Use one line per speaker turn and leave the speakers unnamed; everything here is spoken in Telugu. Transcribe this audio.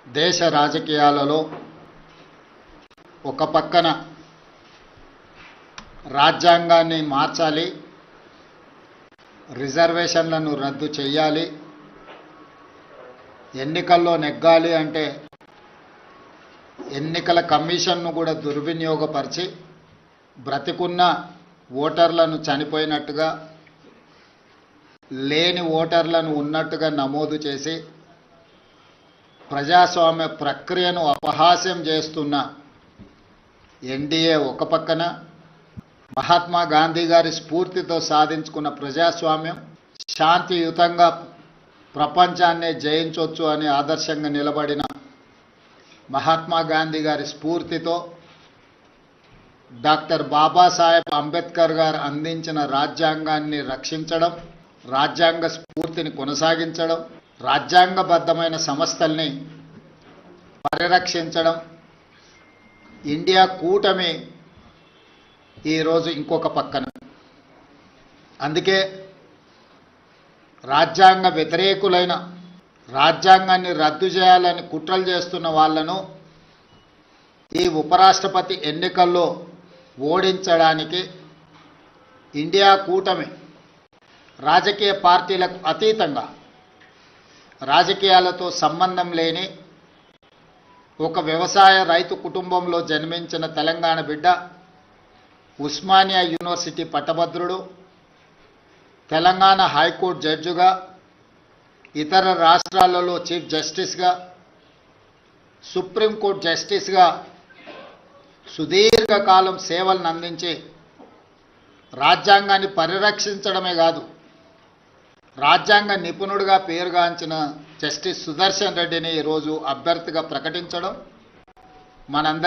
దేశ రాజకీయాలలో ఒక పక్కన రాజ్యాంగాన్ని మార్చాలి, రిజర్వేషన్లను రద్దు చేయాలి, ఎన్నికల్లో నెగ్గాలి అంటే ఎన్నికల కమిషన్ను కూడా దుర్వినియోగపరిచి బ్రతికున్న ఓటర్లను చనిపోయినట్టుగా, లేని ఓటర్లను ఉన్నట్టుగా నమోదు చేసి ప్రజాస్వామ్య ప్రక్రియను అపహాస్యం చేస్తున్న ఎన్డీఏ ఒక పక్కన, మహాత్మా గాంధీ గారి స్ఫూర్తితో సాధించుకున్న ప్రజాస్వామ్యం శాంతియుతంగా ప్రపంచాన్నే జయించవచ్చు అని ఆదర్శంగా నిలబడిన మహాత్మా గాంధీ గారి స్ఫూర్తితో డాక్టర్ బాబాసాహెబ్ అంబేద్కర్ గారు అందించిన రాజ్యాంగాన్ని రక్షించడం, రాజ్యాంగ స్ఫూర్తిని కొనసాగించడం, రాజ్యాంగబద్ధమైన సంస్థల్ని పరిరక్షించడం, ఇండియా కూటమి ఈరోజు ఇంకొక పక్కన. అందుకే రాజ్యాంగ వ్యతిరేకులైన, రాజ్యాంగాన్ని రద్దు చేయాలని కుట్రలు చేస్తున్న వాళ్లను ఈ ఉపరాష్ట్రపతి ఎన్నికల్లో ఓడించడానికి ఇండియా కూటమి రాజకీయ పార్టీలకు అతీతంగా, రాజకీయాలతో సంబంధం లేని ఒక వ్యవసాయ రైతు కుటుంబంలో జన్మించిన తెలంగాణ బిడ్డ, ఉస్మానియా యూనివర్సిటీ పట్టభద్రుడు, తెలంగాణ హైకోర్టు జడ్జిగా, ఇతర రాష్ట్రాలలో చీఫ్ జస్టిస్గా, సుప్రీంకోర్టు జస్టిస్గా సుదీర్ఘకాలం సేవలను అందించి రాజ్యాంగాన్ని పరిరక్షించడమే కాదు, రాజ్యాంగ నిపుణుడిగా పేరుగాంచిన జస్టిస్ సుదర్శన్ రెడ్డిని ఈరోజు అభ్యర్థిగా ప్రకటించడం మనందరి